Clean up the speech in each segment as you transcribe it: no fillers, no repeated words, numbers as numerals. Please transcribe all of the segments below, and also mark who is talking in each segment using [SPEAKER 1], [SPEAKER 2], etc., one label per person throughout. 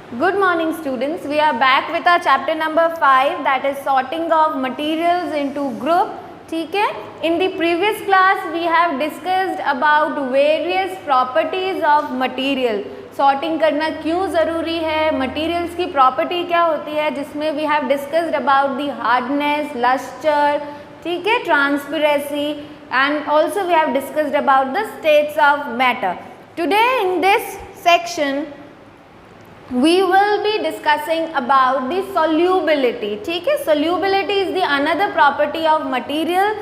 [SPEAKER 1] Good morning students. We are back with our chapter number 5, that is sorting of materials into group. ठीक है. In the previous class we have discussed about various properties of material. Sorting करना क्यों ज़रूरी है, materials की property क्या होती है, जिसमें we have discussed about the hardness, luster, ठीक है, transparency, and also we have discussed about the states of matter. Today in this section we will be discussing about the solubility. ठीक है, solubility is the another property of material.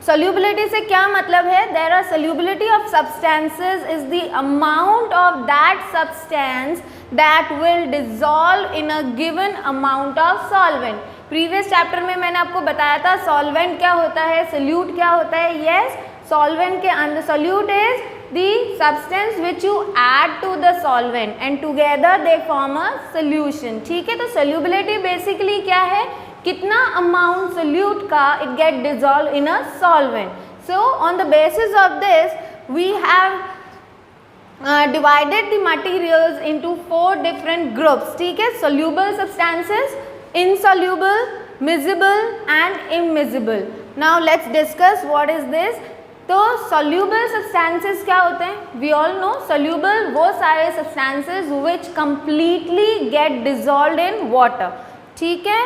[SPEAKER 1] Solubility से क्या मतलब है? There are solubility of substances is the amount of that substance that will dissolve in a given amount of solvent. Previous chapter में मैंने आपको बताया था solvent क्या होता है, solute क्या होता है. Yes, solvent के अंदर solute is the substance which you add to the solvent and together they form a solution. ठीक है, तो solubility basically क्या है, कितना amount solute का it get dissolved in a solvent. So on the basis of this we have divided the materials into 4 different groups. ठीक है, soluble substances, insoluble, miscible and immiscible. Now let's discuss what is this. तो soluble substances क्या होते हैं? We all know soluble वो सारे substances which completely get dissolved in water. ठीक है.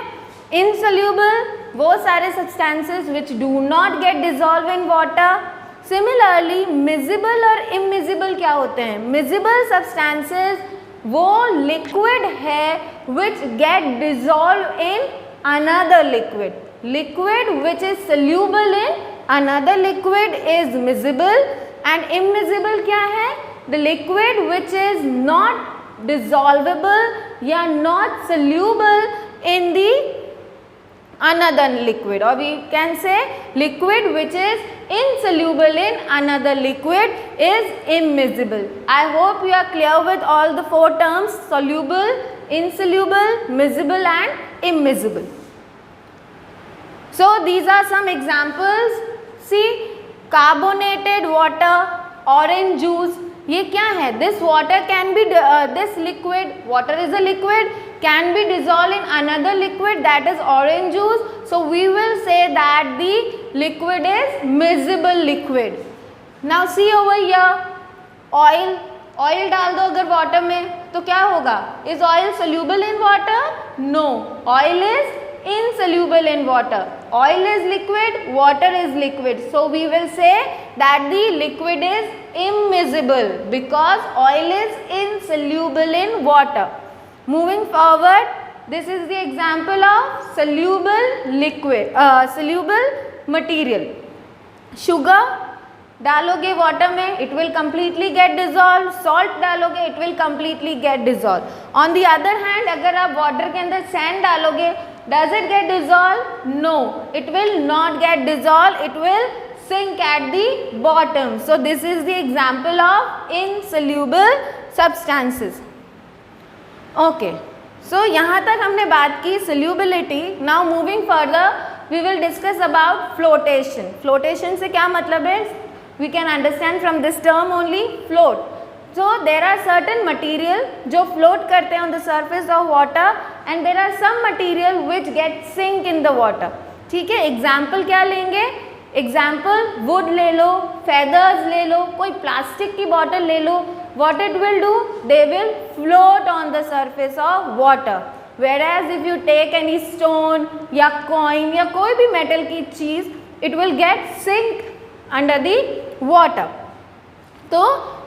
[SPEAKER 1] Insoluble वो सारे substances which do not get dissolved in water. Similarly miscible और immiscible क्या होते हैं? Miscible substances वो liquid है which get dissolved in another liquid. Liquid which is soluble in another liquid is miscible and immiscible क्या है? The liquid which is not dissolvable या not soluble in the another liquid, or we can say liquid which is insoluble in another liquid is immiscible. I hope you are clear with all the 4 terms: soluble, insoluble, miscible and immiscible. So these are some examples. See, carbonated water, orange juice, ये क्या है? This water can be this liquid, water is a liquid, can be dissolved in another liquid, that is orange juice. So we will say that the liquid is miscible liquid. Now see over here, oil. Oil डाल दो अगर water में तो क्या होगा? Is oil soluble in water? No, oil is insoluble in water. Oil is liquid, water is liquid. So we will say that the liquid is immiscible because oil is insoluble in water. Moving forward, this is the example of soluble liquid, soluble material. Sugar डालोगे water में, it will completely get dissolve. Salt डालोगे, it will completely get dissolve. On the other hand अगर आप water के अंदर sand डालोगे, does it get dissolve? No, it will not get dissolve, it will sink at the bottom. So this is the example of insoluble substances. Okay, so यहाँ तक हमने बात की solubility. Now moving further we will discuss about flotation. Flotation से क्या मतलब है? We can understand from this term only, float. So there are certain material जो float करते हैं on the surface of water and there are some material which get sink in the water. ठीक है, example क्या लेंगे? Example wood ले लो, feathers ले लो, कोई plastic की bottle ले लो. What it will do? They will float on the surface of water. Whereas if you take any stone या coin या कोई भी metal की चीज़, it will get sink under the water. So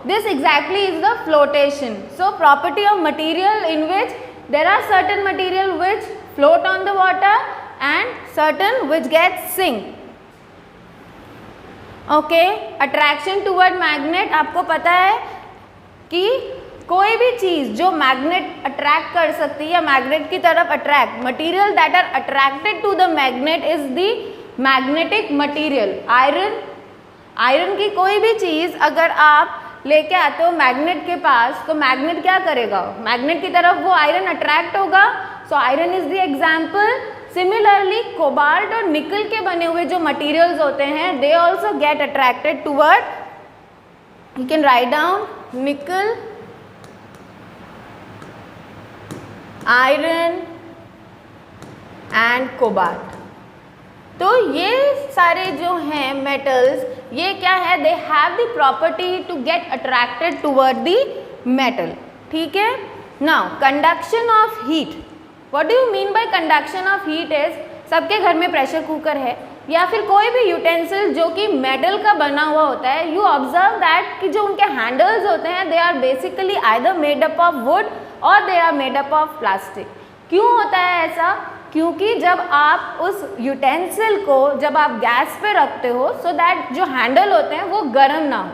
[SPEAKER 1] this exactly is the flotation. So property of material in which there are certain material which float on the water and certain which get sink. Okay, attraction toward magnet. आपको पता है कि कोई भी चीज़ जो magnet attract कर सकती है या मैग्नेट की तरफ attract, material that are attracted to the magnet is the magnetic material. Iron की कोई भी चीज़ अगर आप लेके आते हो मैग्नेट के पास, तो मैग्नेट क्या करेगा? मैग्नेट की तरफ वो आयरन अट्रैक्ट होगा. So iron is the example. Similarly cobalt और निकल के बने हुए जो मटेरियल्स होते हैं, they also get attracted toward, you can write down nickel iron and cobalt. तो ये सारे जो हैं मेटल्स, ये क्या है, they have the property to get attracted toward the metal, ठीक है। Now conduction of heat, what do you mean by conduction of heat is, सबके घर में प्रेशर कुकर है या फिर कोई भी यूटेंसिल जो कि मेटल का बना हुआ होता है, यू ऑब्जर्व दैट कि जो उनके हैंडल्स होते हैं they are basically either made up of wood और they are made up of plastic. क्यों होता है ऐसा, क्योंकि जब आप उस यूटेंसिल को जब आप गैस पे रखते हो सो दैट जो हैंडल होते हैं वो गर्म ना हो,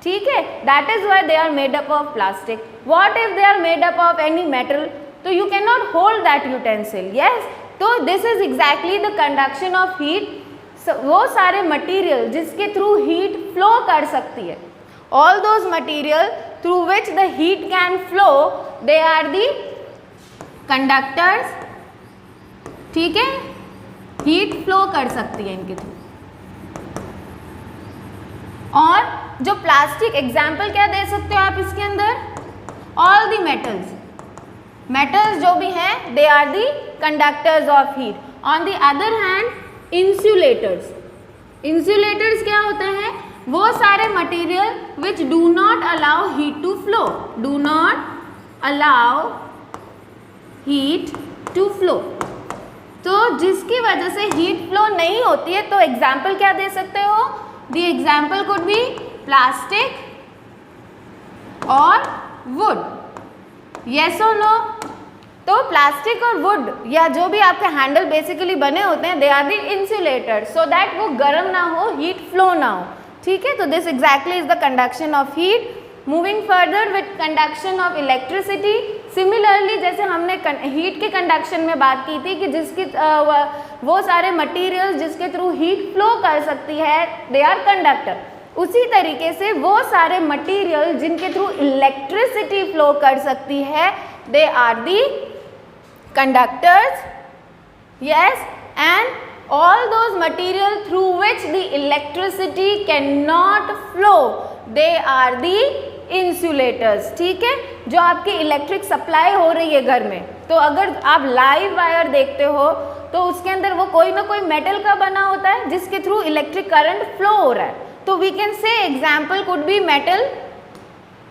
[SPEAKER 1] ठीक है, that is why they are made up of plastic. What if they are made up of any metal, तो you can not hold that utensil, yes. तो this is exactly the conduction of heat, वो सारे material जिसके through heat flow कर सकती है, all those material through which the heat can flow, they are the conductors, ठीक है, heat flow कर सकती है इनके थ्रू। और जो प्लास्टिक, एग्जाम्पल क्या दे सकते हो आप इसके अंदर, ऑल दी मेटल्स, मेटल्स जो भी हैं they are the conductors of heat. On the other hand insulators, insulators क्या होते हैं, वो सारे material which do not allow heat to flow, do not allow heat to flow, तो जिसकी वजह से हीट फ्लो नहीं होती है। तो एग्जाम्पल क्या दे सकते हो, the example could be plastic और वुड, यस और नो। तो प्लास्टिक और वुड या जो भी आपके हैंडल बेसिकली बने होते हैं, they are the insulator, so that वो गर्म ना हो, हीट फ्लो ना हो, ठीक है। तो this exactly is the conduction of heat. Moving further with conduction of electricity, similarly जैसे हमने हीट के कंडक्शन में बात की थी कि जिसकी वो सारे मटीरियल जिसके थ्रू हीट फ्लो कर सकती है, दे आर कंडक्टर। उसी तरीके से वो सारे मटीरियल जिनके थ्रू इलेक्ट्रिसिटी फ्लो कर सकती है, they are the conductors, yes, and all those material through which the electricity cannot flow, they are the insulators, ठीक है। जो आपकी इलेक्ट्रिक सप्लाई हो रही है घर में, तो अगर आप लाइव वायर देखते हो तो उसके अंदर वो कोई ना कोई मेटल का बना होता है जिसके थ्रू इलेक्ट्रिक करंट फ्लो हो रहा है। तो we can say example could be metal,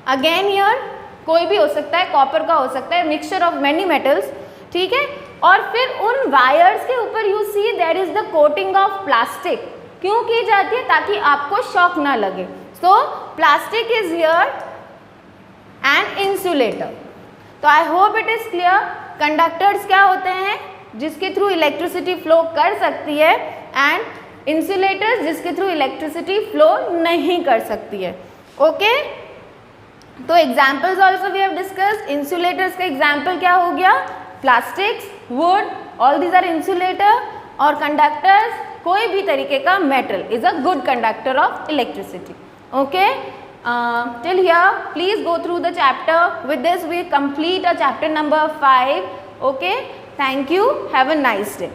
[SPEAKER 1] again here कोई भी हो सकता है, कॉपर का हो सकता है, मिक्सचर ऑफ मेनी मेटल्स, ठीक है। और फिर उन वायर्स के ऊपर you see there is the coating of plastic, क्यों की जाती है, ताकि आपको शॉक ना लगे। So plastic is here and insulator. तो I hope it is clear. Conductors क्या होते हैं, जिसके थ्रू इलेक्ट्रिसिटी फ्लो कर सकती है, एंड इंसुलेटर्स जिसके थ्रू इलेक्ट्रिसिटी फ्लो नहीं कर सकती है, ओके। तो examples also we have discussed. Insulators का एग्जाम्पल क्या हो गया, plastics, wood, all these are insulator. और कंडक्टर्स, कोई भी तरीके का metal is a good conductor of electricity, okay. Till here please go through the chapter. With this we complete a chapter number 5, okay. Thank you, have a nice day.